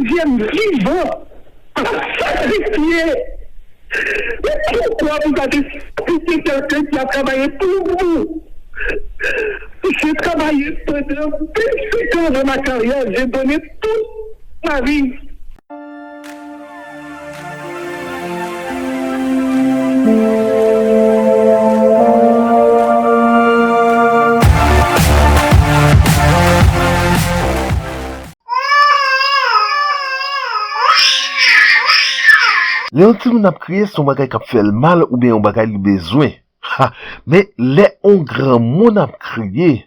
deuxième vivant, sacrifié. Mais pourquoi vous avez sacrifié quelqu'un qui a travaillé pour vous? J'ai travaillé pendant 25 ans dans ma carrière, j'ai donné toute ma vie. Les gens qui ont crié son bagage qui fait le mal ou bien un bagage qui besoin. Mais les on grand monde a crié.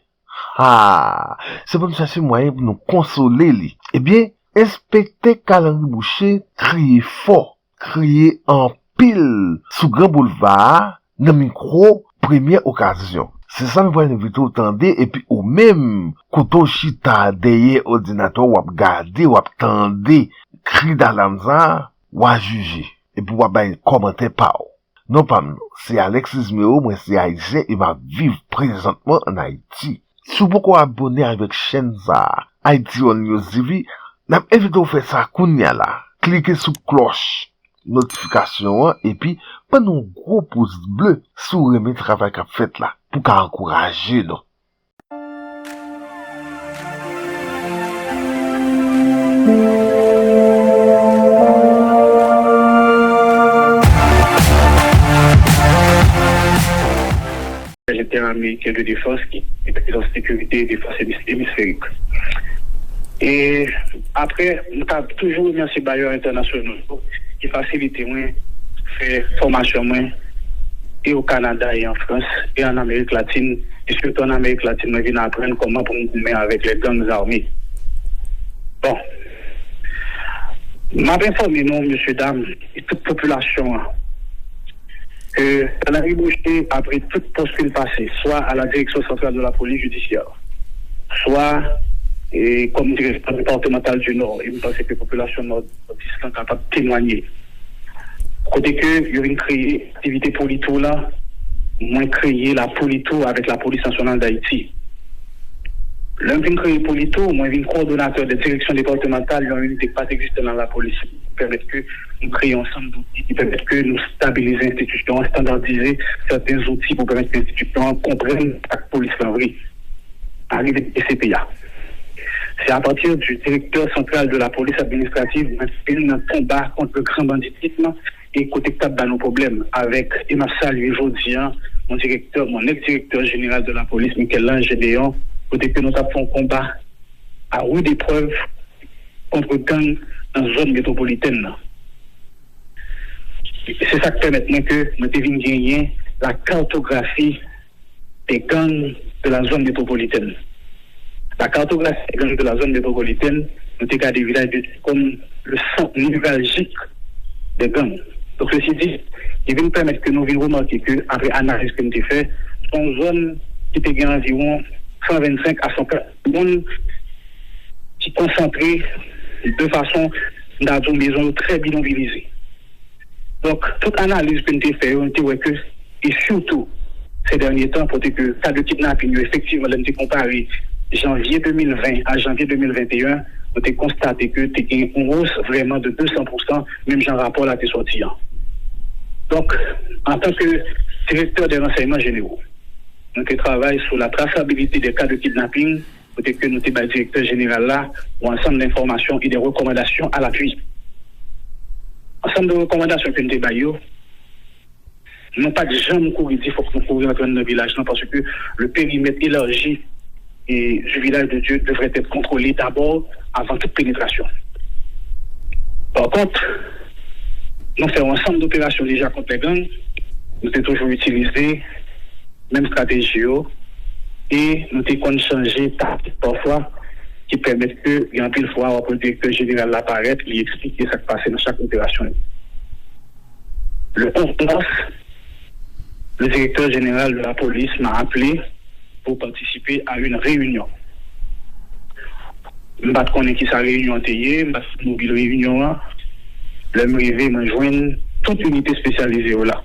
C'est pour chercher moyen pour nous consoler li. Eh bien, inspecteur Calendrier Boucher crier fort, crier en pile sous grand boulevard dans micro première occasion. C'est ça nous voyons inviter au tendre et puis au même koto chita derrière ordinateur ou ap garder ou ap tendre cri d'alamza ou à juger et puis ou ap commenter par. Non pas nous, c'est Alexis Meo, moi c'est haïtien et m'a vivre présentement en Haïti. Si vous pouvez abonner avec Shenza, Haïti on News TV, n'a invité à faire ça kounya là. Cliquez sur cloche notification et puis prenez un gros pouce bleu sur le travail qu'a fait là pour encourager nous. J'étais un américain de défense qui était en sécurité et défense hémisphérique. Et après, nous avons toujours remercié bailleurs internationaux qui facilitent moi faire formation moi et au Canada et en France et en Amérique latine. Et surtout en Amérique latine, nous venons apprendre comment pour nous mettre avec les gangs armés. Bon. Je m'avais informé, non, monsieur, dame, et toute population, que Calendrier Boucher a pris toute poste qu'il passait, soit à la direction centrale de la police judiciaire, soit comme directeur départemental du Nord. Et je pense que la population nord-est capable de témoigner. Côté que il y a une créée activité polito là, moins créer la polito avec la police nationale d'Haïti. L'un vient créer polito, moi vient coordonnateur de direction départementale, il y a une unité qui pas existante dans la police, qui permet que nous créons ensemble d'outils, qui permettent que nous stabiliser l'institution, standardiser certains outils pour permettre que l'institution comprenne la police en vrai. Arriver à CPA. C'est à partir du directeur central de la police administrative qu'on a combat contre le grand banditisme et côté de nos problèmes avec Emma Salut aujourd'hui, mon ex-directeur général de la police, Michel-Ange Gédéon, côté que nous avons un combat à rude épreuve contre gang dans la zone métropolitaine. C'est ça qui permet maintenant que nous devons gagner la cartographie des gangs de la zone métropolitaine. La cartographie des gangs de la zone métropolitaine, nous avons des villages comme le centre névralgique des gangs. Donc, ceci dit, il va nous permettre que nous venions remarquer qu'après l'analyse que nous avons fait, c'est une zone qui était environ 125 à 140 personnes qui concentrées de façon dans une maison très bidonvillisée. Donc, toute analyse que nous avons fait, on a dit que, et surtout, ces derniers temps, pour que le cas de kidnapping, effectivement, nous avons comparé janvier 2020 à janvier 2021, on a constaté que tu as une hausse vraiment de 200%, même en rapport à tes sorties. Donc, en tant que directeur des renseignements généraux, nous travaillons sur la traçabilité des cas de kidnapping, peut-être que nous sommes directeur général là, ou ensemble d'informations et des recommandations à l'appui. Ensemble de recommandations que nous avons, non pas de gens courir, il faut que nous courions dans le village, non, parce que le périmètre élargi et du village de Dieu devrait être contrôlé d'abord avant toute pénétration. Par contre, nous faisons un ensemble d'opérations déjà contre les gangs, nous avons toujours utilisé même stratégie et nous avons changé tactique parfois qui permettent que, il y a un pile fois, le directeur général apparaître et expliquer ce qui se passe dans chaque opération. Le 11 mars, le directeur général de la police m'a appelé pour participer à une réunion. Je ne sais pas qui sa réunion était, je ne sais pas mobile réunion. L'homme arrivé m'a joint toute unité spécialisée là.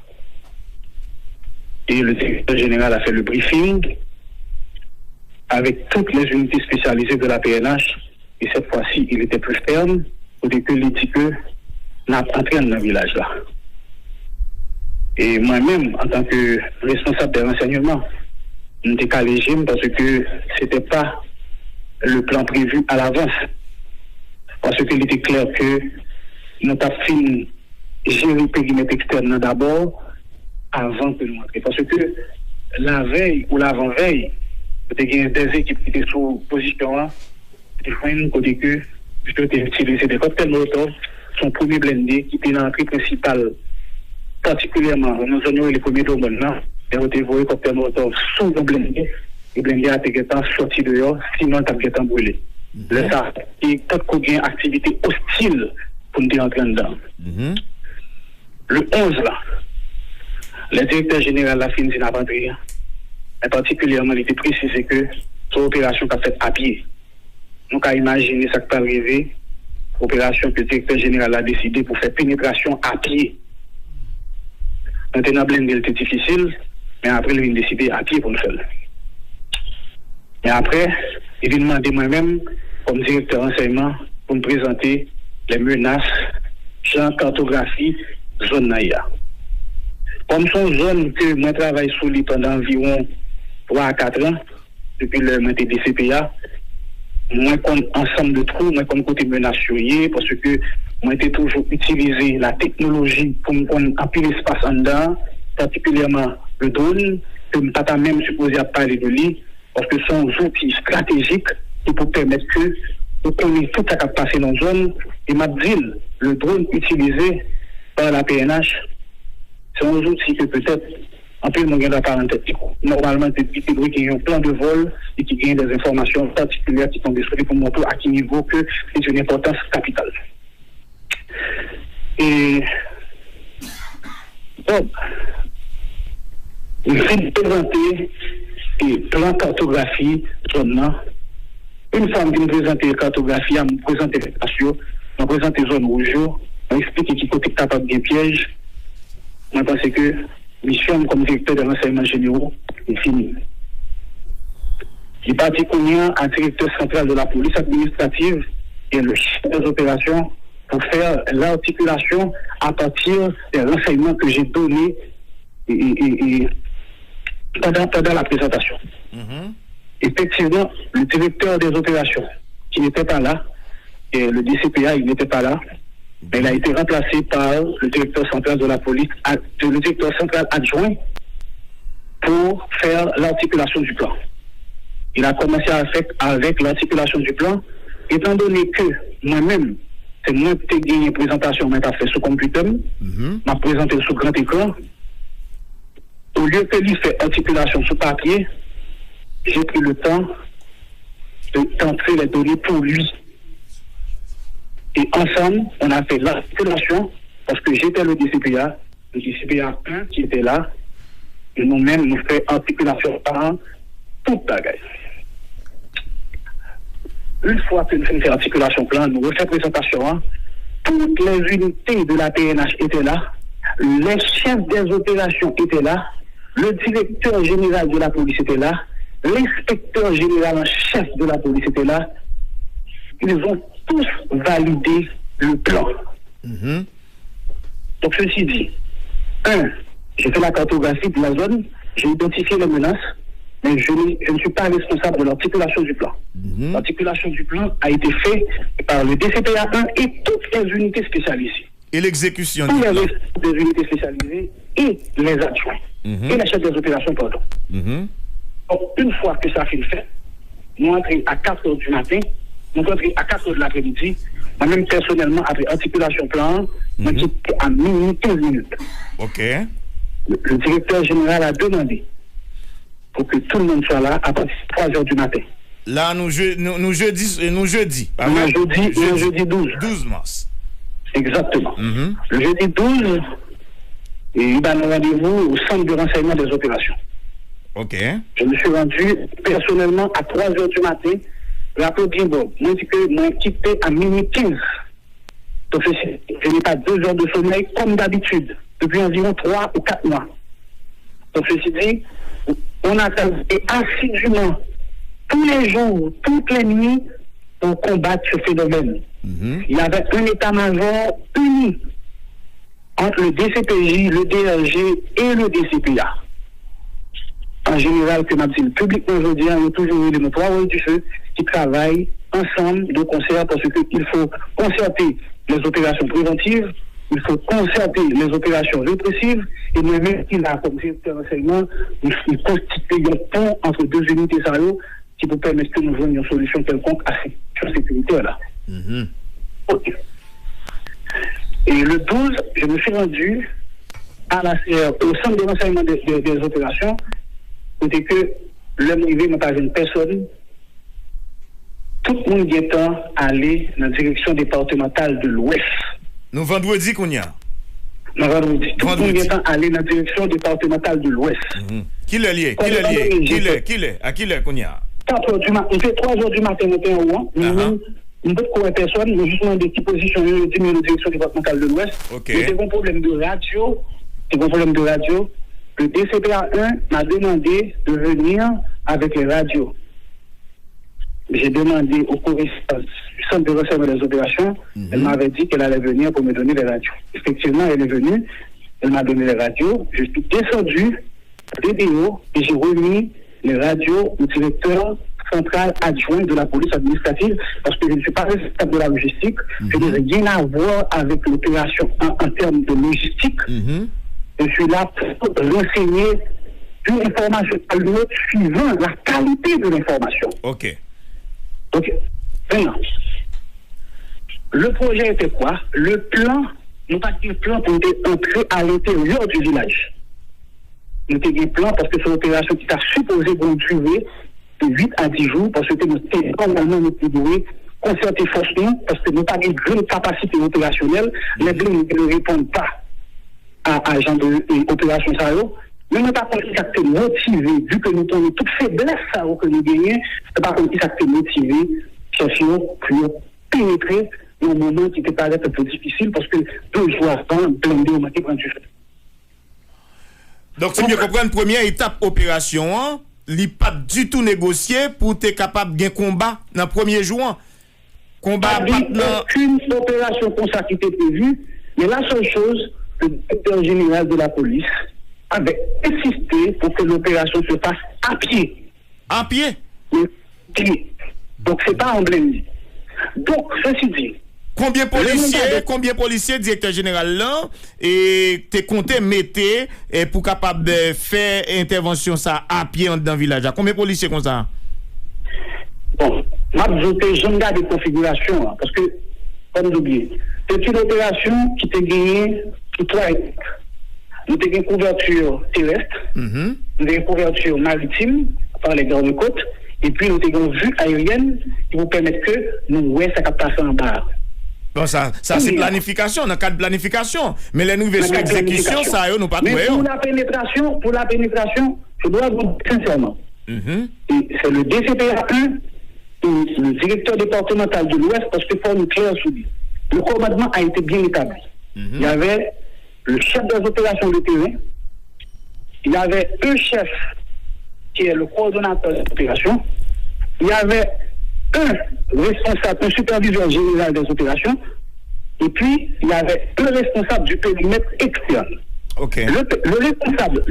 Et le directeur général a fait le briefing avec toutes les unités spécialisées de la PNH. Et cette fois-ci, il était plus ferme côté que les dit que n'a entré dans le village là. Et moi-même, en tant que responsable des renseignements, je n'étais qu'à légime parce que c'était pas le plan prévu à l'avance. Parce qu'il était clair que nous avons fini gérer le périmètre externe d'abord avant que nous entrions. Parce que la veille ou l'avant-veille, il y a des équipes qui étaient sous position, il faut une côté que je peux utiliser des cocktails Molotov, son premier blindé qui était dans l'entrée principale, particulièrement dans nos zones les premiers domaines là, et on a envoyé cocktail Molotov sous le blindé, et le blindé a été sorti dehors, sinon il a été brûlé. Le ça, et quand il y a une activité hostile pour nous entrer dedans. Le 11 là, le directeur général de la fin de l'inventaire, et particulièrement, il était précisé que son opération qu'a faite à pied. Nous avons imaginé ça qui peut arriver, opération que le directeur général a décidé pour faire pénétration à pied. Maintenant, blindé était difficile, mais après, il a décidé à pied pour le faire. Et après, il a demandé moi-même, comme directeur d'enseignement, pour me présenter les menaces, champ cartographie, zone Naïa. Comme son zone que moi travaille sous lui pendant environ 3 à 4 ans, depuis le monté des CPA, moi comme ensemble de trous, moi comme côté menacé, parce que moi j'ai toujours utilisé la technologie pour me appuyer l'espace en dedans, particulièrement le drone, que je ne pas même supposé à parler de lui, parce que ce sont des outils stratégiques qui peuvent permettre que vous connaissez tout ce qui a passé dans la zone. Et m'a dit, le drone utilisé par la PNH, c'est un outil que peut-être en plus, mon gars parenthèse. Normalement, c'est des gens qui ont plein de vols et qui gagnent des informations particulières qui sont disponibles pour montrer à quel niveau que c'est une importance capitale. Et bon, je vais présenter le plan cartographie zone. Une fois que je présente la cartographie, je me présente les stations, je me présente les zones rouges, je explique qui côté capable de piège. Je pense que mission comme directeur de renseignement généraux est finie. J'ai parti connaître un directeur central de la police administrative et le chef des opérations pour faire l'articulation à partir des renseignements que j'ai donnés pendant la présentation. Effectivement, le directeur des opérations, qui n'était pas là, et le DCPA, il n'était pas là, mais il a été remplacé par le directeur central de la police, le directeur central adjoint, pour faire l'articulation du plan. Il a commencé avec l'articulation du plan, étant donné que moi-même, c'est moi qui ai gagné une présentation, mais pas fait sous computer, m'a présenté sous grand écran. Au lieu que lui fait articulation sous papier, j'ai pris le temps d'entrer les données pour lui. Et ensemble, on a fait l'articulation, parce que j'étais le DCPA 1 qui était là, et nous-mêmes, nous faisons articulation par toute la gueule. Une fois que nous faisons articulation plan, nous refaisons présentation, toutes les unités de la PNH étaient là, les chefs des opérations étaient là, le directeur général de la police était là, l'inspecteur général en chef de la police était là. Ils ont tous validé le plan. Donc, ceci dit, j'ai fait la cartographie de la zone, j'ai identifié les menaces, mais je ne suis pas responsable de l'articulation du plan. L'articulation du plan a été faite par le DCPA 1 et toutes les unités spécialisées. Et l'exécution du plan. Des unités spécialisées et les adjoints. Et les chefs des opérations, pardon. Donc, une fois que ça a fait le fait, nous entrons à 4 h du matin, nous entrons à 4 h de l'après-midi. Moi-même, personnellement, après articulation plan, moi, j'étais à minuit 15 minutes. OK. Le directeur général a demandé pour que tout le monde soit là à partir de 3 h du matin. Là, nous jeudi. Nous jeudi 12 mars. Exactement. Le jeudi 12, et il a un rendez-vous au centre de renseignement des opérations. OK. Je me suis rendu personnellement à 3 h du matin. Rappelez bien, bon, moi, je dis que moi, quitté à minuit 15. Donc, je n'ai pas 2 heures de sommeil comme d'habitude, depuis environ 3 ou 4 mois. Donc, ceci dit, on a travaillé assidûment tous les jours, toutes les nuits, pour combattre ce phénomène. il y avait un état-major uni entre le DCPJ, le DRG et le DCPA. En général, que le public aujourd'hui, il y a toujours eu les trois rôles du feu qui travaillent ensemble de concert parce qu'il faut concerter les opérations préventives, il faut concerter les opérations répressives et même qu'il a comme directeur d'enseignement, il constitue un pont entre deux unités qui peut permettre que nous joignions une solution quelconque à cette sécuritaire-là. Okay. Et le 12, je me suis rendu au centre de renseignement des opérations, c'était que l'homme arrivé n'a pas une personne, tout le monde est allé dans la direction départementale de l'Ouest. Nous vendredi qu'on y a. Tout le monde est allé dans la direction départementale de l'Ouest. Qui l'est lié? Qui l'est? À qui l'est qu'on y a? 4 heures du matin, il fait 3 heures du matin, nous peut courir personne, nous justement des petites positions, nous dit la direction départementale de l'Ouest. C'est un problème de radio. Le DCPA1 m'a demandé de venir avec les radios. J'ai demandé au correspondant du centre de renseignement des opérations, elle m'avait dit qu'elle allait venir pour me donner les radios. Effectivement, elle est venue, elle m'a donné les radios, je suis descendu à DDO et j'ai remis les radios au directeur central adjoint de la police administrative parce que je ne suis pas responsable de la logistique, je n'ai rien à voir avec l'opération en termes de logistique. Je suis là pour renseigner une information à l'autre suivant la qualité de l'information. Ok. Maintenant, le projet était quoi? Le plan, nous pas un plan pour entrer à l'intérieur du village. Nous avons un plan parce que c'est une opération qui a supposé une durée de 8 à 10 jours parce que nous avons nous concerter forcément parce que nous n'avons pas une grande capacité opérationnelle. Les blés ne répondent pas à genre d'opération ça. Mais nous n'avons pas été motivés, vu que nous avons toute faiblesse que nous gagnons, nous n'avons pas été motivés pour pénétrer dans un moment qui était paraît un peu difficile parce que 2 jours avant, blindé au matin quand tu fais. Donc, si je comprends, première étape opération, il n'est pas du tout négocié pour être capable de combat dans le premier jour. Combat aucune opération comme ça qui était prévue, mais la seule chose, le directeur général de la police avait insisté pour que l'opération se fasse à pied. À pied? Donc, ce n'est pas en blindé. Donc, ceci dit, Combien de policiers, directeur général là, et t'es compté mettre pour capable de faire intervention ça à pied dans le village? Combien de policiers comme ça? Bon, je me garde des configurations, parce que, comme j'oublie, c'est une opération qui t'a gagné sur 3 étapes. Nous avons une couverture terrestre, nous avons une couverture maritime par les gardes-côtes, et puis nous avons une vue aérienne qui vous permet que nous voyons ça passer en bas. Bon, ça c'est planification, dans le cadre de planification. Mais les nouvelles sur exécution, ça, nous pas trouvé. Mais pour la pénétration, je dois vous dire sincèrement. C'est le DCPA1, le directeur départemental de l'Ouest, parce que pour nous clair souligner. Le commandement a été bien établi. Il y avait le chef des opérations de terrain, il y avait un chef qui est le coordonnateur des opérations, il y avait un responsable, un superviseur général des opérations, et puis il y avait un responsable du périmètre externe. Le responsable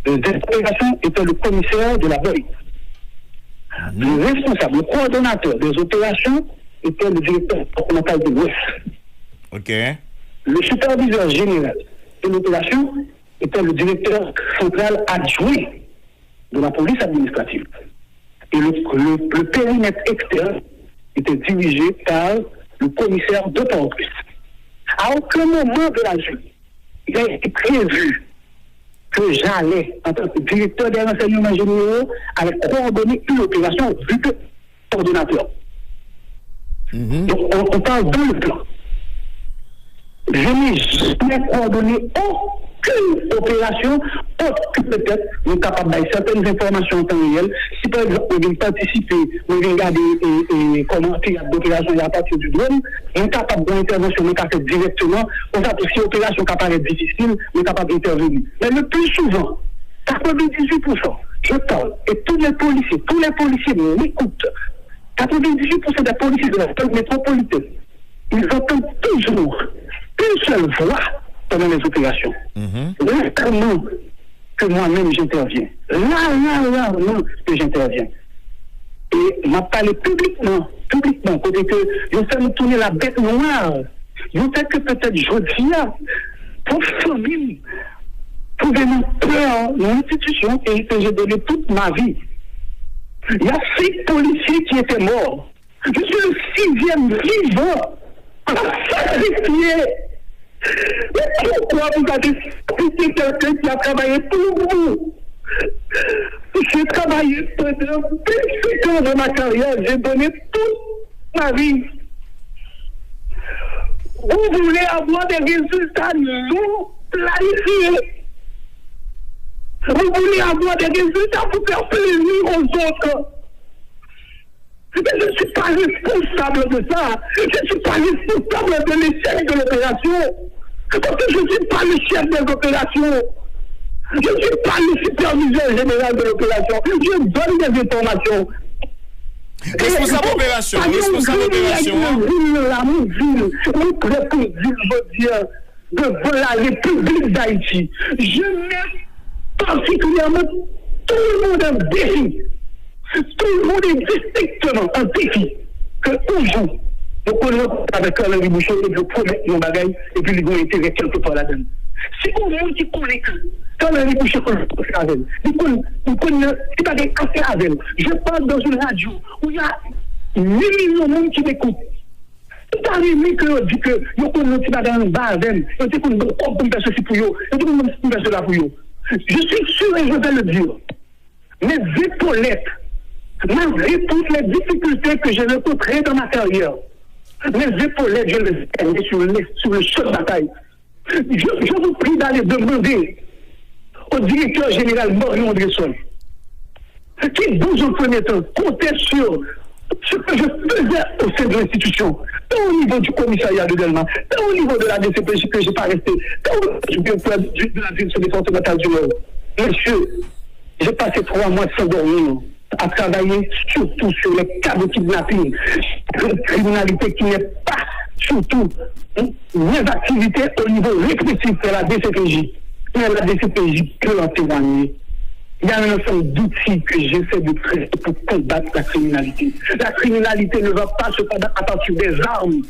des opérations était le commissaire de la BOI. Le responsable, le coordonnateur des opérations était le directeur départemental de l'Ouest. Le superviseur général de l'opération était le directeur central adjoint de la police administrative. Et le périmètre externe était dirigé par le commissaire de Port-au-Prince. À aucun moment de la journée, il a été prévu que j'allais, en tant que directeur des renseignements généraux, avec coordonner une opération vu que coordonnateur. Donc, on parle dans le plan. Je n'ai jamais coordonné aucune opération, autre que peut-être nous sommes capables d'avoir certaines informations en temps réel. Si par exemple, on vient participer, on vient regarder comment il y a d'opérations à partir du drone, on est capable d'intervention, on est capable directement, on sait que si l'opération paraît difficile, on est capable d'intervenir. Mais le plus souvent, 98%, je parle, et tous les policiers m'écoutent. 98% des policiers de la ville métropolitaine, ils entendent toujours une seule voix pendant les opérations. Notamment que moi-même j'interviens. Rarement que j'interviens. Et m'a parlé publiquement, côté que je fais nous tourner la bête noire. Je sais que peut-être je dis pour famille, pour vraiment peur dans l'institution et que j'ai donné toute ma vie. Il y a 6 policiers qui étaient morts. Je suis le 6e vivant. Sacrifié. Mais pourquoi vous avez sacrifié quelqu'un qui a travaillé pour vous? J'ai travaillé pendant 25 ans de ma carrière. J'ai donné toute ma vie. Vous voulez avoir des résultats non planifiés. Vous voulez avoir des résultats pour faire plaisir aux autres. Mais je ne suis pas responsable de ça. Je ne suis pas responsable de l'échec de l'opération. Parce que je ne suis pas le chef des opérations. Je ne suis pas le superviseur général de l'opération. Je donne des informations. Responsable opération. La ville, nous préposons, je dire, devant la République d'Haïti. Je mets particulièrement tout le monde en défi. Tout le monde est distinctement en défi. Que aujourd'hui, nous connaissons avec Henri Boucher et nous promettons nos bagailles et puis nous avons intérêt quelque part là-dedans. Si on veut qui connaît que quand Henri Boucher connaît avec nous connaissons qui va faire affaire avec nous. Je parle dans une radio où il y a 8 millions de monde qui m'écoutent. C'est pas arrivé que on dit que nous connaissons qui va dans un bar avec nous. On dit qu'on peut faire ceci pour eux. On dit qu'on peut faire cela pour eux. Je suis sûr et je vais le dire. Mes épaulettes, malgré toutes les difficultés que j'ai rencontrées dans ma carrière, mes épaulettes, je les ai sur le champ de bataille. Je vous prie d'aller demander au directeur général Marion Andresson, qui, dans un premier temps, comptait sur ce que je faisais au sein de l'institution, tant au niveau du commissariat de Delma, tant au niveau de la DCPJ que je n'ai pas resté, tant au niveau de la direction départementale du Nord. Monsieur, j'ai passé 3 mois sans dormir à travailler surtout sur les cas de kidnapping, de criminalité qui n'est pas surtout mes activités au niveau répressif de la DCPJ. Mais la DCPJ peut en témoigner. Il y a un ensemble d'outils que j'essaie de créer pour combattre la criminalité. La criminalité ne va pas se combattre à partir des armes.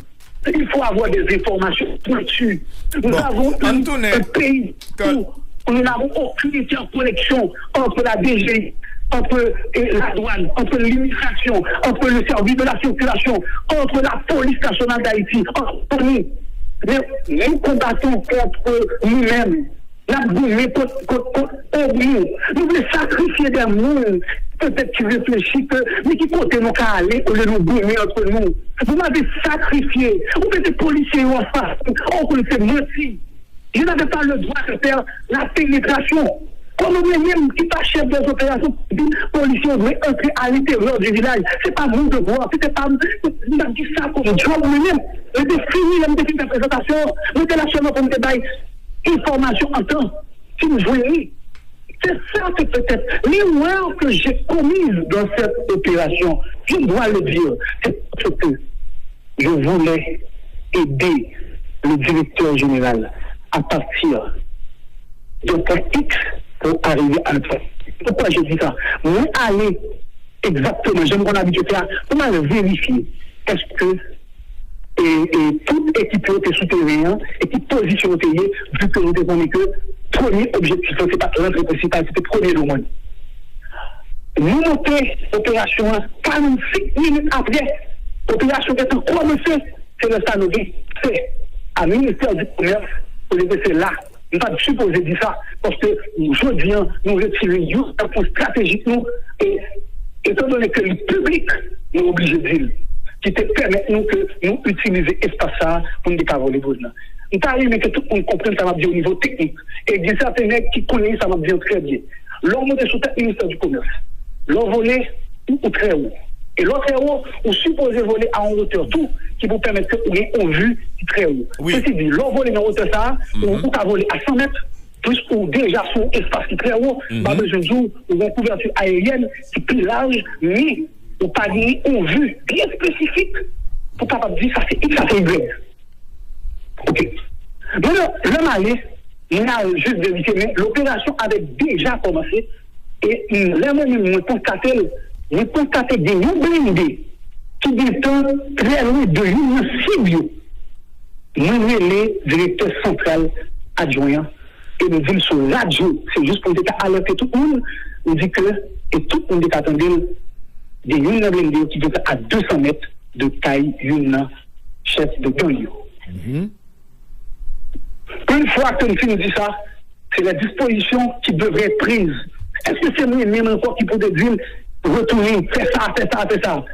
Il faut avoir des informations pointues. Nous avons un pays où nous n'avons aucune interconnexion entre la DG, entre la douane, entre l'immigration, entre le service de la circulation, entre la police nationale d'Haïti, entre nous. Mais nous combattons contre nous-mêmes. Nous voulons sacrifier des mondes, peut-être qui réfléchissent, mais qui comptent nous qu'à aller au lieu de nous goumer entre nous. Vous m'avez sacrifié. Vous êtes des policiers en face. On vous fait mentir. Je n'avais pas le droit de faire la pénétration. Comme même qui pas chef des opérations, policiers voulaient entrer à l'intérieur du village. C'est pas mon devoir. C'était pas. On a dit ça comme job moi-même. J'étais fini la présentation. J'étais là seulement pour me débattre. Information en temps, si vous voyez, c'est ça que peut-être l'erreur que j'ai commise dans cette opération, je dois le dire, c'est parce que je voulais aider le directeur général à partir d'un point X pour arriver à un point. Pourquoi je dis ça? Moi, aller exactement, j'aime qu'on a habitué à comment vérifier est-ce que et toute équipe était souterraine, équipe position était vu que nous devons que premier objectif, c'est pas l'entrée principale, c'était premier domaine. Nous montons l'opération 46 minutes après, l'opération étant commencée, c'est le Sanogi, c'est à ministère du Commerce pour les laisser là. Nous ne pouvons pas supposer dire ça, parce que aujourd'hui, nous retirons un point stratégique, nous, et étant donné que le public est obligé de dire, qui te permet nous que nous utilisions l'espace pour ne pas voler les. Nous arrivons que tout le monde comprenne ça va bien au niveau technique. Et il y a certains mecs qui connaissent ça va bien très bien. L'homme est sous le ministère du Commerce. L'on volait ou très haut. Et l'autre très haut, on suppose voler à une hauteur tout qui vous permet que vous ayez une vue très haut. Ceci dit, l'on volait en hauteur ça, on peut voler à 100 mètres, plus ou déjà sur un espace qui est très haut, pas besoin de jour, ou une couverture aérienne qui est plus large, mais ou pas gagné une vue bien spécifique pour capable dire ça c'est X, ça c'est Y. Ok. Maintenant, le Mali, on a juste vérifié, mais l'opération avait déjà commencé et on constaté des blindés qui étaient très loin de une cible. Nous, les directeurs central adjoints, et nous disons sur la radio, c'est juste pour dire alerter tout le monde, on dit que, et tout le monde est attendu, des blindés qui étaient à 200 mètres de taille, une chef de gang. Une fois que nous finissons ça, c'est la disposition qui devrait être prise. Est-ce que c'est moi-même encore qui pourrait dire retourner, faire ça?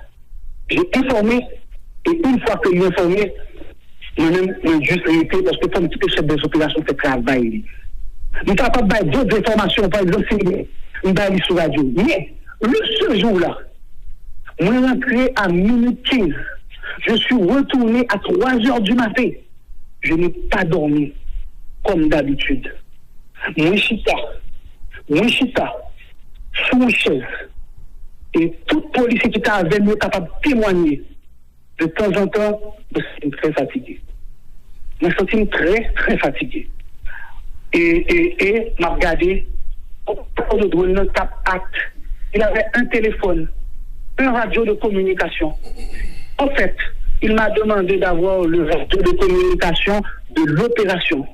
J'ai informé, et une fois que j'ai informé, moi-même, j'ai juste réité parce que comme tous les chefs des opérations, c'est travail. Nous ne sommes pas faire d'autres informations, par exemple, si nous allons sur la radio. Mais, ce jour-là, moi, je suis rentré à minute 15. Je suis retourné à 3 heures du matin. Je n'ai pas dormi, comme d'habitude. Moi, chita, sous une chaise. Et toute police qui était avec nous est capable de témoigner. De temps en temps, je suis très fatigué. Je suis très, très fatigué. Et m'a regardé, le drone tape acte. Il avait un téléphone, un radio de communication. En fait, il m'a demandé d'avoir le radio de communication de l'opération.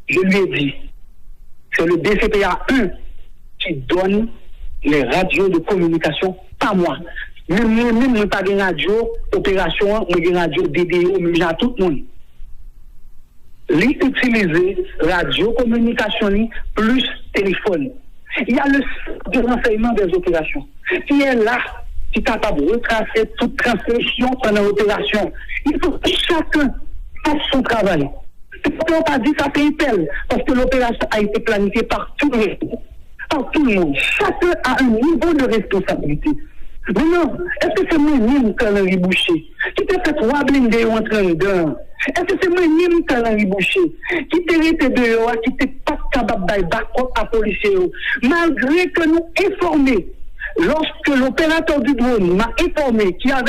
Je lui ai dit, c'est le DCPA 1 qui donne les radios de communication, pas moi. Même pas de radio, opération, ou de radio DDO, mais j'ai tout le monde. L'utiliser radio communication plus téléphone. Il y a le centre de renseignement des opérations qui est là, qui est capable de retracer toute transmission pendant l'opération. Il faut que chacun fasse son travail. On n'a pas dit ça fait tel, parce que l'opération a été planifiée par tout le monde. Chacun a un niveau de responsabilité. Mais non, est-ce que c'est moi-même Henri Boucher qui t'a fait 3 blindés en train dedans? Est-ce que c'est moi-même Henri Boucher qui t'a été dehors, qui t'es pas capable de battre à policier? Malgré que nous informés, lorsque l'opérateur du drone m'a informé qu'il y a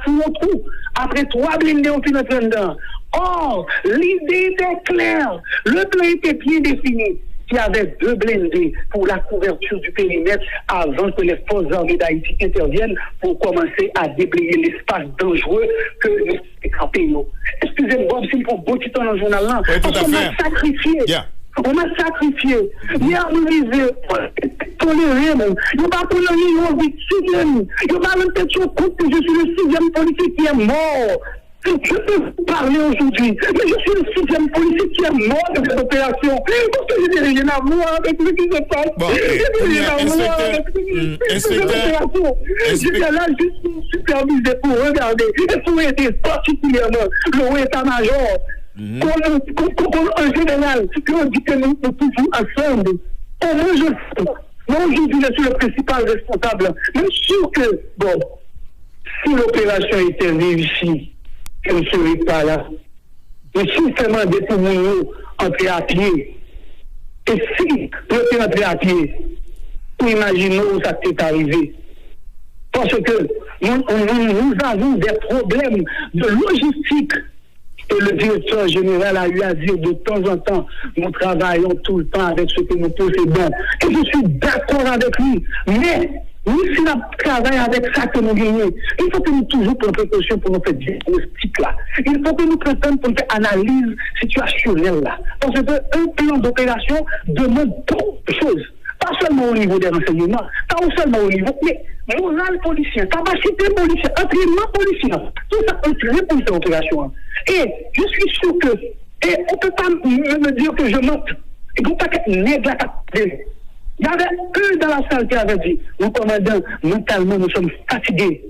foutu un trou après 3 blindés au fin de dedans. Or, l'idée était claire, le plan était bien défini. Il y avait 2 blindés pour la couverture du périmètre avant que les forces armées d'Haïti interviennent pour commencer à déblayer l'espace dangereux que nous avons. Excusez-moi, si pour beaucoup de temps dans le journal là, parce qu'on m'a sacrifié. Yeah. On m'a sacrifié. Hier, nous disions, tolérer, il n'y a pas tolérer, il y a victime. Il n'y a pas même question compte que je suis le 6e policier qui est mort. Je peux parler aujourd'hui, mais je suis le 6e policier qui est mort de cette opération. Parce que je n'ai rien à voir avec ce qui se passe. Bon, je n'ai rien à voir avec cette opération. J'étais là juste pour superviser, pour regarder. Et pour aider particulièrement le état-major. En général, quand on dit que nous sommes toujours ensemble, au moins je sais. Moi aujourd'hui, je suis le principal responsable. Même sûr que, bon, si l'opération était réussie, je ne serai pas là. Mais si seulement des poumons entrer à pied, et si l'autre entrer à pied, pour imaginer où ça t'est arrivé. Parce que nous avons des problèmes de logistique. Et le directeur général a eu à dire de temps en temps, nous travaillons tout le temps avec ce que nous possédons. Et je suis d'accord avec lui. Mais nous, si on travaille avec ça que nous gagnons, il faut que nous toujours prenions précaution pour nous faire diagnostic là. Il faut que nous prenions pour faire analyse situationnelle là. Parce qu'un plan d'opération demande beaucoup de choses. Pas seulement au niveau des renseignements, pas seulement au niveau, mais moral policier, capacité policière, entraînement policier, tout ça entraîné pour cette opération. Et je suis sûr que, et on ne peut pas me dire que je monte, et qu'on ne peut pas nègre la capacité. Il y avait un dans la salle qui avait dit, mon commandant, mentalement nous sommes fatigués.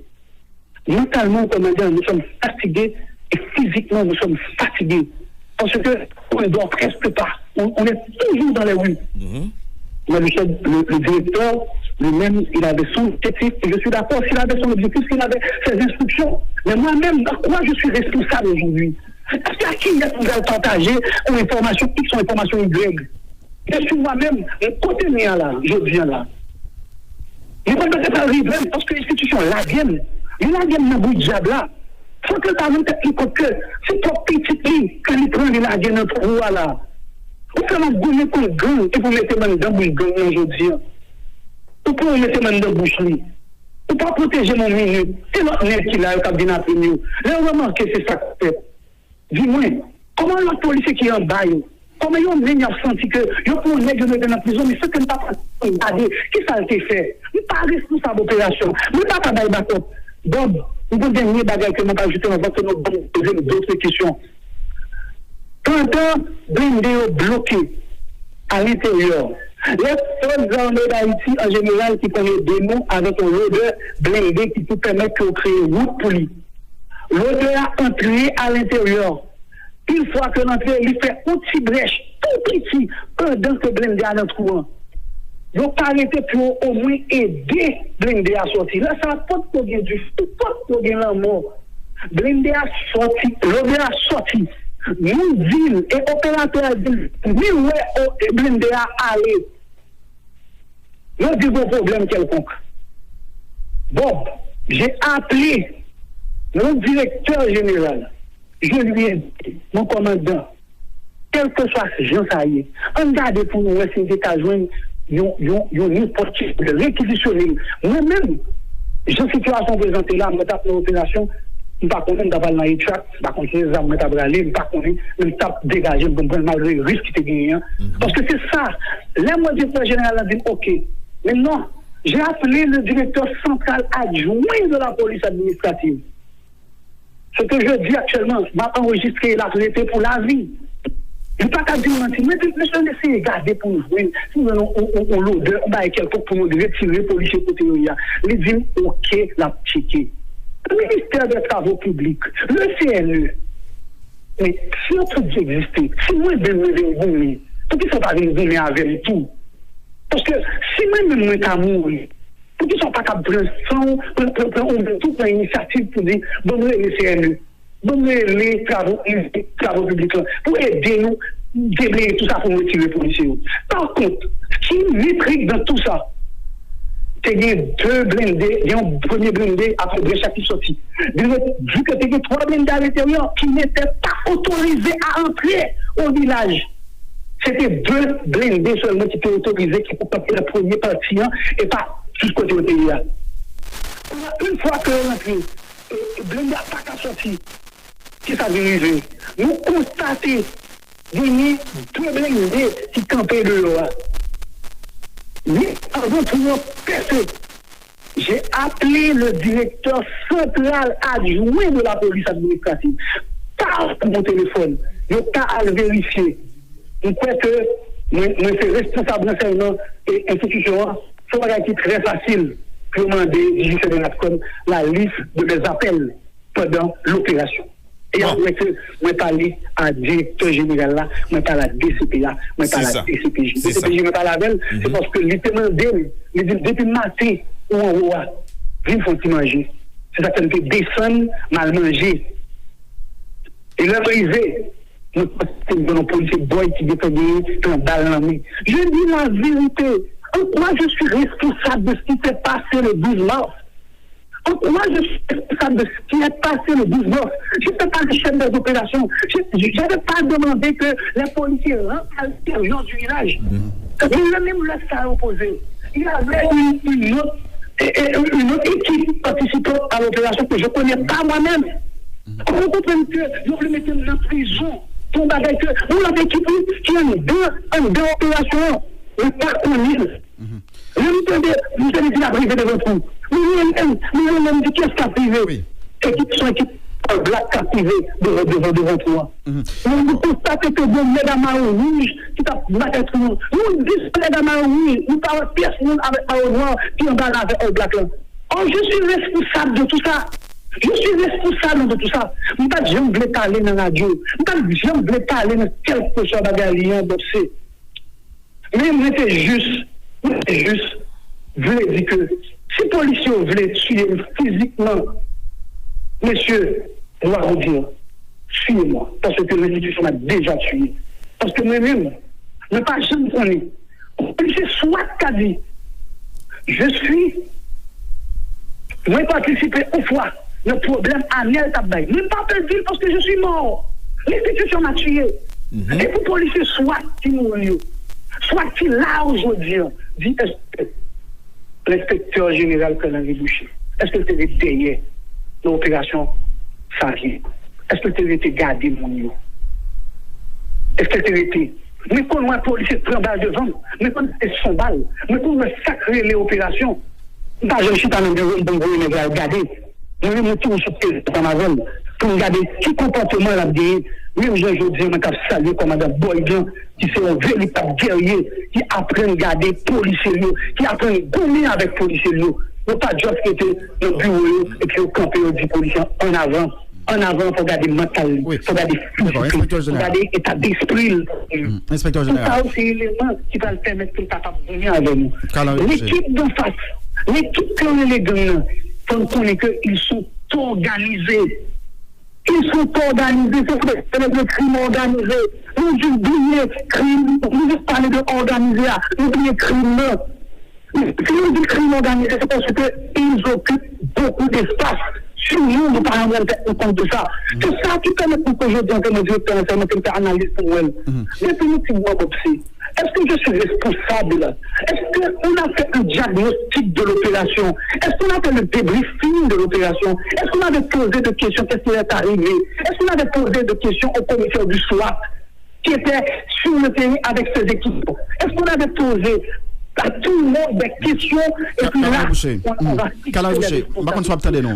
Mentalement, commandant, nous sommes fatigués, et physiquement nous sommes fatigués. Parce qu'on ne dort presque pas. On est toujours dans les rues. Mais le directeur, lui-même, il avait son objectif, et je suis d'accord, s'il avait son objectif, s'il avait ses instructions. Mais moi-même, dans quoi je suis responsable aujourd'hui? Est-ce qu'à qui il a partagé une information X ou une information Y? Je suis moi-même, un côté mien là, je viens là. Il faut que ça arrive parce que l'institution la vienne. Il la vienne dans le bout de diable là. Faut que ça même que c'est trop petit quand il prend la vienne dans le trou là. Vous pouvez vous gagner pour le gang et vous mettez même dans le gang aujourd'hui. Vous pouvez mettre même dans le bouche. Vous pas protéger mon minute. C'est notre nez qui l'a eu bien après nous. Là, on remarque que c'est ça que fait. Dis-moi, comment la police qui est en bas, comment ils ont senti que ils ont nèg dans la prison, mais ce que nous pas regarder, qui ça a été fait? Nous pas responsable d'opération. Nous pas travailler backup. Bob, nous avons dernier bagage que nous pas ajouter avant que nous poser d'autres questions. Pendant blindé bloqué à l'intérieur, les forces armées d'Haïti en général qui connaissent des noms avec un loader blindé qui peut permettre de créer une route pour lui. Loader a entré à l'intérieur. Une fois que l'entrée, il fait une petite brèche, tout petit, pendant que blindé à notre courant. Ils n'ont pas arrêté pour au moins aider blindé à sortir. Là, ça n'a pas de problème du tout, pas de problème la mort. Blindé a sorti, loader a sorti. Nous ville et opérateurs ville, ni où blindé a allé. Nous avons un problème quelconque. Bob, j'ai appelé mon directeur général. Je lui ai dit, mon commandant, quel que soit ce genre, ça y est, on garde pour nous essayer de joindre n'importe qui de réquisitionner. Moi-même, j'ai une situation présentée là, je tape l'opération, je ne sais pas combien d'avoir dans les tracts, je ne sais pas combien de armes je ne sais pas combien de tape dégagé, malgré le risque qui était gagné. Parce que c'est ça. Là, mon directeur général a dit, OK, mais non, j'ai appelé le directeur central adjoint de la police administrative. Ce que je dis actuellement, m'a enregistré la société pour la vie. Je ne peux pas dire mentir, mais je vais essayer de garder pour nous jouer. Si nous avons l'odeur, on va quelque chose pour nous retirer les policiers côté où il y a. Les dit, OK, la checker. Le ministère des Travaux publics, le CNE, mais si on peut exister, si moi, je vais vous pour qu'ils ne soient pas venus avec tout. Parce que si moi-même, je suis mourir, pour qu'ils ne soient pas capables de prendre toute l'initiative pour dire, donnez les CNE, donnez les travaux publics, pour aider nous, déblayer tout ça pour retirer les policiers. Par contre, ce qui est métrique dans tout ça, c'est qu'il y a deux blindés, il y a un premier blindé après deux chaque qui sorti. Vu que il y a trois blindés à l'intérieur qui n'étaient pas autorisés à entrer au village. C'était deux blindés seulement qui étaient autorisés, qui pouvaient passer le premier patient et pas jusqu'au côté pays. Une fois que l'entrée, le blindé n'a pas qu'à sortir, qui s'est dirigé, nous constatons qu'il y a deux blindés qui campaient dehors. Mais avant tout percer, j'ai appelé le directeur central adjoint de la police administrative par mon téléphone. Je n'ai pas à le vérifier. Je crois que je suis responsable d'enseignement et institution. C'est un qui est très facile pour demander du CNRACOM la liste de mes appels pendant l'opération. Et après que je parle à directeur général là, je parle à DCPA, je parle à DCPJ. DCPJ, je parle à elle, c'est parce que les demandeurs, depuis le matin, ou en haut, ils font manger. C'est ça qu'elle fait descendre, mal manger. Et là, arrivé, nous sommes un policier boy qui défendait un balle dans la main. Je dis la vérité. Moi, je suis responsable de ce qui s'est passé le 12 mars. Moi, je suis responsable de ce qui est passé le 12 mars. Je ne peux pas le chef des opérations. Je n'avais pas demandé que les policiers rentrent à l'intérieur du village. Mais même là, ça a opposé. Il y avait une autre équipe participant à l'opération que je ne connais pas moi-même. Vous comprenez que je voulais mettre en prison pour bagage que vous avez équipe qui est en deux opérations. Et pas connu. Vous avez dit la privée devant vous. Nous avons dit qu'est-ce qui a privé. Équipe sont équipe black qui a privé devant toi. Vous constatez que vous mettez la main rouge qui t'a battu tout le monde. Nous disons la main rouge, nous parlons de personne avec la main noire qui en parle avec le black là. Oh, je suis responsable de tout ça. Je suis responsable de tout ça. Je ne peux pas jamais parler dans la radio. Je ne peux pas jamais parler dans quelque chose de galien boxé. Mais j'étais juste, je voulais dire que si les policiers voulaient tuer physiquement, monsieur, je dois vous dire, suivez-moi, parce que l'institution m'a déjà tué. Parce que moi-même, je ne pas jamais connaître. Le policier soit qu'a dit, Moi, participé au fois, le problème Aniel Tabay. Je ne pas perdre parce que je suis mort. L'institution m'a tué. Et pour policier, soit qui mourit, soit qui là aujourd'hui, dit l'inspecteur général Canary Boucher. Est-ce que tu es derrière l'opération Savien? Est-ce que tu as gardé mon yo? Est-ce que tu as été? Mais quand un policier prend balle devant, mais quand c'est son balle, mais quand on sacrer les opérations, je suis pas dans le regarder. Je me tourne sur dans ma zone pour regarder quel comportement elle a gagné. Même je dis, je vais saluer le commandant Boygan, qui est un véritable guerrier, qui apprend à regarder policiers, qui apprend à gommer avec policiers. Ne pas juste quitter le bureau et puis au camp du policier en avant. En avant, pour garder mental, pour garder physique, pour garder état d'esprit. Inspecteur général. Tout ça, c'est l'élément qui va le permettre pour le capable de venir avec nous. L'équipe d'en face, l'équipe qui ont les gangs, il faut connaître qu'ils sont organisés. Ils sont organisés, c'est le crime organisé. Nous oublions crime, nous parlons de organisé, nous oublions crime. Si nous disons crime organisé, c'est parce qu'ils occupent beaucoup d'espace. Si nous parlons compte de ça, c'est ça qui permet pour que je dise que nos directeurs nationaux qui fait analyse pour elle. Mais pour nous qui voient aussi, est-ce que je suis responsable? Est-ce qu'on a fait un diagnostic de l'opération? Est-ce qu'on a fait le débriefing de l'opération? Est-ce qu'on avait posé des questions? Qu'est-ce qui est arrivé? Est-ce qu'on avait posé des questions au commissaire du SWAT qui était sur le terrain avec ses équipes? Est-ce qu'on avait posé à tout le monde des questions et puis là, on va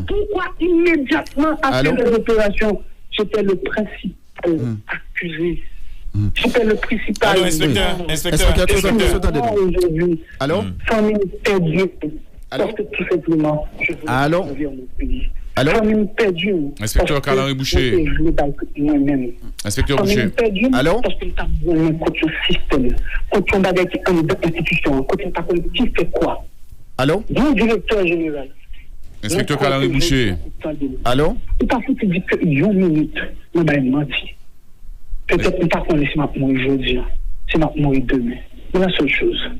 pourquoi immédiatement après les opérations, j'étais le principal accusé. J'étais le principal. Allô, inspecteur. Aujourd'hui, allô? Famille perdue. Parce que tout simplement, je veux servir mon pays. Allô? Famille perdue. Inspecteur Canary Boucher. Moi-même. Inspecteur Boucher. Allô? Parce que nous avons contre un système, contre un bagage qui est une institution, contre un bagage qui fait quoi? Allô? Mon directeur général. Inspecteur Canary Boucher. Allô? Il pas faut te dire que une minute, nous avons menti. Peut-être nous pas connaître si nous mourir aujourd'hui, si nous mourir demain. C'est la seule chose.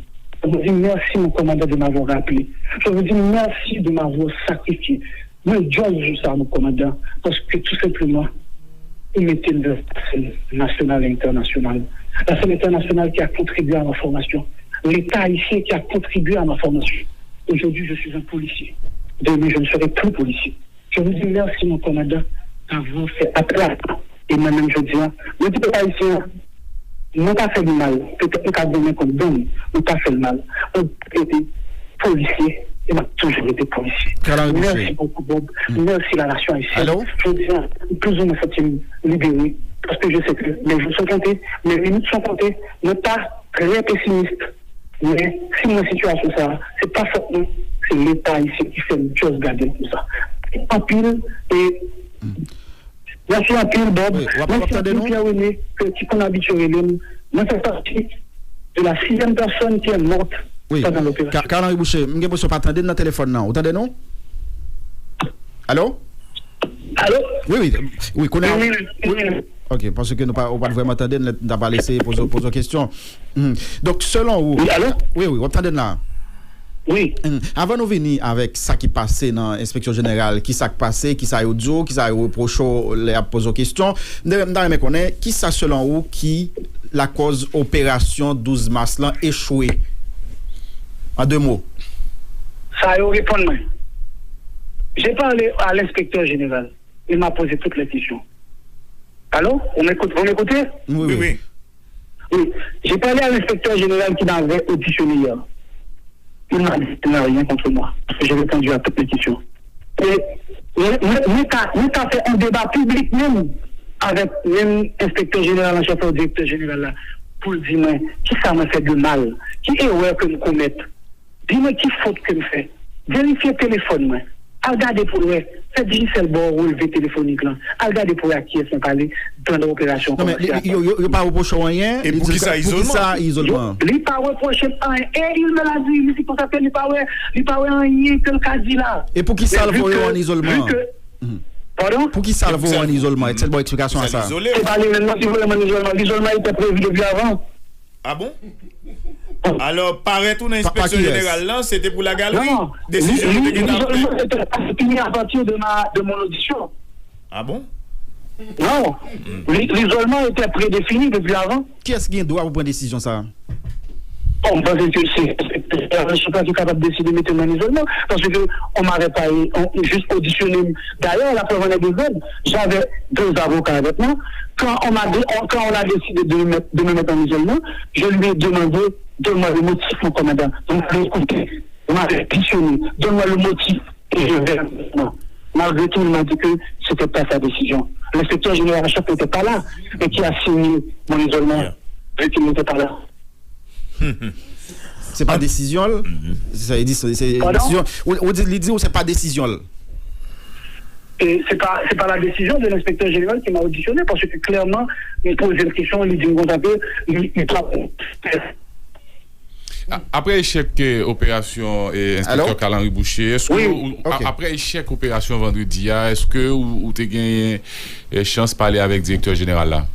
Je vous dis merci, mon commandant, de m'avoir rappelé. Je vous dis merci de m'avoir sacrifié. Moi, je joue ça, mon commandant, parce que tout simplement, il mettait le scène nationale et internationale. La scène internationale qui a contribué à ma formation. L'État haïtien qui a contribué à ma formation. Aujourd'hui, je suis un policier. Demain, je ne serai plus policier. Je vous dis merci, mon commandant, d'avoir fait appel à moi. Et moi-même, je dis, ne dis pas ici, non pas fait du mal. Peut-être qu'on a donné comme donne, on pas fait le mal. On a été policier. Et m'a toujours été policier. Merci beaucoup, Bob. Merci la nation haïtienne. Je dis, plus ou moins, ça libéré. Parce que je sais que les jours sont comptés, les minutes sont comptées. Ne pas très pessimiste. Mais si mon situation, ça, c'est pas forcément, c'est l'État ici qui fait une chose garder tout ça. En pile, et. Merci en pile, Bob. Merci en pile, Pierre-René, qui qu'on habitué à lui. Moi, c'est partie de la 6e personne qui est morte. Oui, Canary Boucher, je ne peux pas attendre dans le téléphone. Vous entendez, non? Allô? Allô? Oui. Ok, parce que nous ne pas vraiment attendre, nous n'avons pas laissé poser une question. Donc, selon vous. Oui, allô? Oui, vous entendez là? Oui. Avant de venir avec ça qui passait dans l'inspection générale, qui s'est passé, qui s'est audio, qui s'est reproché, les a posé question, nous devons connaître qui ça selon vous qui la cause opération 12 mars là échoué. En 2 mots. Ça a répondu. J'ai parlé à l'inspecteur général. Il m'a posé toutes les questions. Allô? Vous m'écoutez? Oui. Oui. J'ai parlé à l'inspecteur général qui m'avait auditionné hier. Il m'a dit qu'il n'a rien contre moi. Parce que j'ai répondu à toutes les questions. Et nous avons fait un débat public même avec l'inspecteur général, en chef au directeur général là, pour dire qui ça m'a fait de mal, qui erreur que nous commettons. Dis-moi qui faute que nous fait. Vérifiez le téléphone, moi. Regardez pour eux. C'est Gisèle Bord relevé téléphonique là. Regardez pour eux qui est parlé dans l'opération. Non, mais il n'y a pas reproché rien. Et pour qui ça isolement? Il n'y a pas reproché rien. Et il me l'a dit. Il dit qu'on s'appelle, il n'y a pas rien que le cas dit là. Et pour qui ça le voit en isolement? Pardon? Pour qui ça le voit en isolement? Est-ce une bonne explication à ça? C'est pas maintenant si vous voulez en isolement. L'isolement était prévu depuis avant. Ah bon? Alors, paraît tout dans l'inspection générale, là, c'était pour la galerie. Non, Décision de l'isolement était fini à partir de mon audition. Ah bon? Non, l'isolement était prédéfini depuis avant. Qui est-ce qui doit vous prendre décision ça? On pense que je ne suis pas capable de décider de mettre un isolement parce qu'on m'avait pas juste auditionné. D'ailleurs, la preuve en est deuxième. J'avais 2 avocats avec moi. Quand on a décidé de me mettre en isolement, je lui ai demandé, donne-moi le motif, mon commandant. Donc, écoutez, on m'avait auditionné, donne-moi le motif et je vais. Malgré tout, il m'a dit que ce n'était pas sa décision. L'inspecteur général en chef n'était pas là et qui a signé mon isolement, vu qu'il n'était pas là. C'est pas décision. Ça dit c'est décision. On dit c'est pas décision. Et c'est pas la décision de l'inspecteur général qui m'a auditionné parce que clairement il pose une question, il dit il doit. Après échec opération et inspecteur Calan Boucher, est-ce que après échec opération vendredi, est-ce que vous avez gagné chance de parler avec le directeur général là?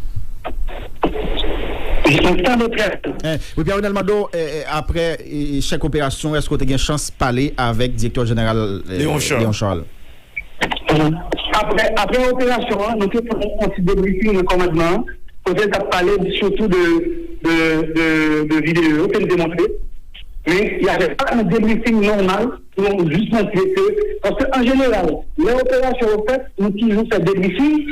Oui, Pierre Mado, après chaque opération, est-ce que tu as une chance de parler avec le directeur général Léon Charles? Après l'opération, nous avons un petit débriefing de commandement. Peut-être à parler surtout de vidéos que nous démontré. Mais il n'y avait pas un débriefing normal. Nous avons juste montré que, parce qu'en général, les opérations au fait, nous toujours fait débriefing.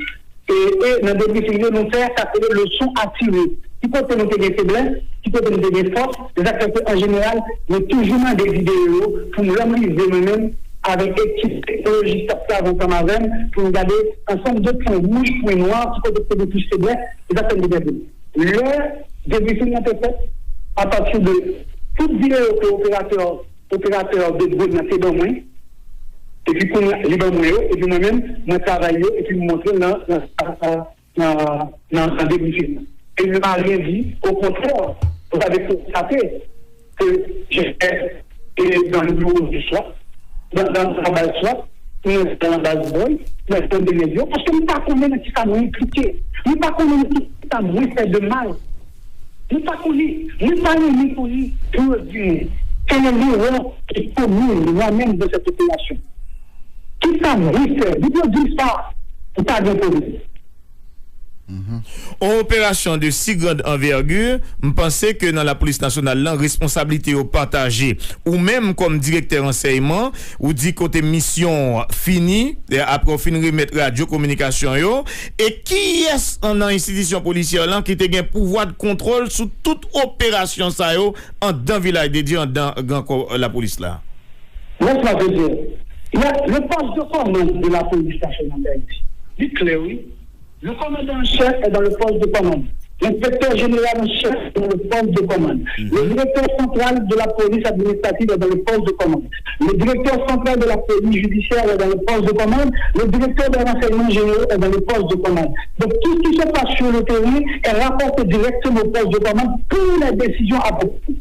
Et dans le débriefing, nous faisons s'appeler le son activé. Qui peut nous donner des faiblesses, qui peut nous donner des forces, des acteurs en général, mais toujours dans des vidéos pour nous réaliser nous-mêmes avec l'équipe technologique avant comme avant, pour nous garder ensemble de points rouges, points noirs, qui peut nous plus faiblesses, des acteurs de débriefing. Le débriefing a été fait à partir de toute vidéo que l'opérateur de bruit n'a fait dans moi, et puis qu'on a libre moi, et puis moi-même, moi travailler, et puis me montrer dans le débriefing. Et il ne m'a rien dit. Au contraire, vous avez constaté que j'étais dans le bureau du soir, dans le travail du soir, dans la base boy, dans le médias, parce que nous ne pas combien qui ça nous impliqué. Nous ne pas combien qui ça nous fait de mal. Nous ne pas combien, nous ne pas combien pour dire quel est l'erreur qui est commune moi-même de cette population. Qui ça nous fait? Nous pouvons dire ça pour pas de problème. En opération de si grande envergure, je pensais que dans la police nationale, la responsabilité est partagée, ou même comme directeur enseignement, ou dit côté mission finie, après on finit remettre radio communication yo, et qui est en institution policière là qui a un pouvoir de contrôle sur toute opération ça yo en dans village dédié dans la police là. Laisse-moi te dire, il y a le poste de commande de la police nationale d'Haïti. Dites clair, oui. Le commandant en chef est dans le poste de commande. L'inspecteur général en chef est dans le poste de commande. Le directeur central de la police administrative est dans le poste de commande. Le directeur central de la police judiciaire est dans le poste de commande. Le directeur des renseignements généraux est dans le poste de commande. Donc tout ce qui se passe sur le terrain est rapporté directement au poste de commande pour les décisions appropriées.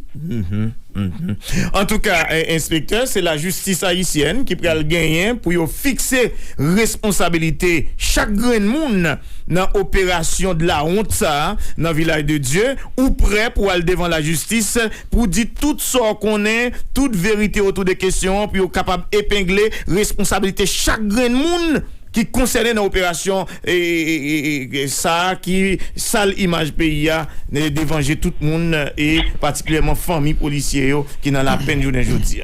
En tout cas, inspecteur, c'est la justice haïtienne qui peut gagner pour fixer responsabilité chaque grain de monde dans l'opération de la honte ça dans le village de Dieu ou prêt pour aller devant la justice pour dire tout ce qu'on est, toute vérité autour des questions puis capable d'épingler responsabilité chaque grain de monde qui concerne l'opération et ça qui sale image pays a de venger tout le monde et particulièrement famille policiers qui dans la peine journée aujourd'hui.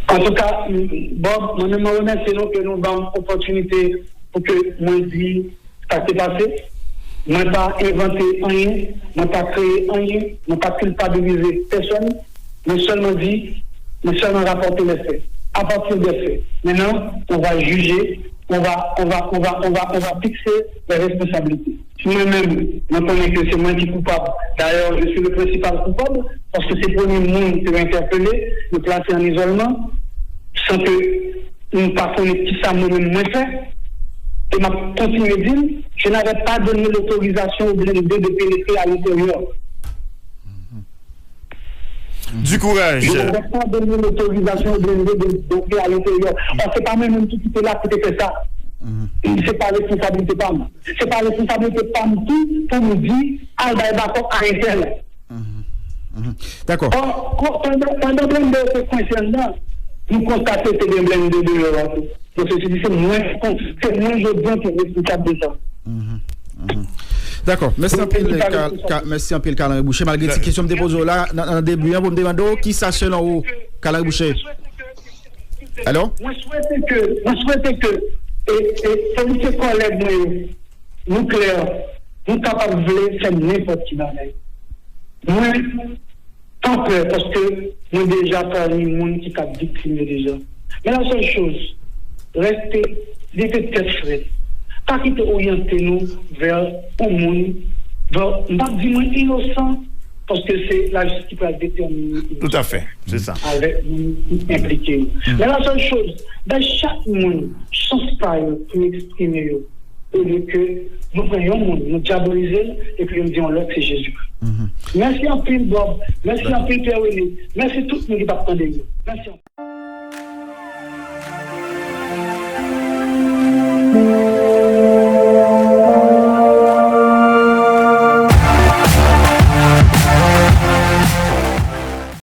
En tout cas, Bob, moi me remercie que nous avons opportunité pour que moi dis ça s'est passé. Moi pas inventé rien, moi pas créé rien, moi pas culpabilisé personne, mais seulement dit, mais seulement rapporter les faits. À partir des faits. Maintenant, on va juger, on va fixer les responsabilités. Moi-même, je connais que c'est moi qui suis coupable. D'ailleurs, je suis le principal coupable, parce que c'est le premier monde qui m'a interpellé, me placer en isolement, sans que nous ne pas connaître qui ça moi-même moins fait. Et m'a continué à dire, je n'avais pas donné l'autorisation au blindé de pénétrer à l'intérieur. Du courage. Je n'avais pas donné l'autorisation d'entrer à l'intérieur. On sait pas même tout qui était là pour faire ça. C'est pas responsabilité pas moi. C'est pas responsabilité pas moi pour nous dire, ah, d'accord, arrêtez. D'accord. Pendant blende de concernant, nous constatons que des blende de l'Europe. Donc, c'est moins je bien qui est responsable de ça. D'accord. Merci un peu, Carl Boucher. Malgré ces questions que je me dépose là, dans le début, vous me demandez qui ça selon vous, Carl Boucher? Allô? Moi, je souhaitais que, et ces collègues nucléaires, nous capables de faire n'importe qui dans la moi, tant peur, parce que nous déjà parmi les gens qui ont victime déjà. Mais la seule chose, restez, laissez tête frette. Pas quitter orienter nous vers le monde, vers, pas dire innocent, parce que c'est la justice qui va déterminer. Tout à fait, c'est ça. Avec impliqué. Mais la seule chose, dans chaque monde, chance pas pour exprimer, au lieu que nous prenions le monde, nous diabolisons et puis nous disons l'autre, c'est Jésus. Merci en pile, Bob. Merci en pile, Pierre René. Merci tout le monde qui va prendre. Merci.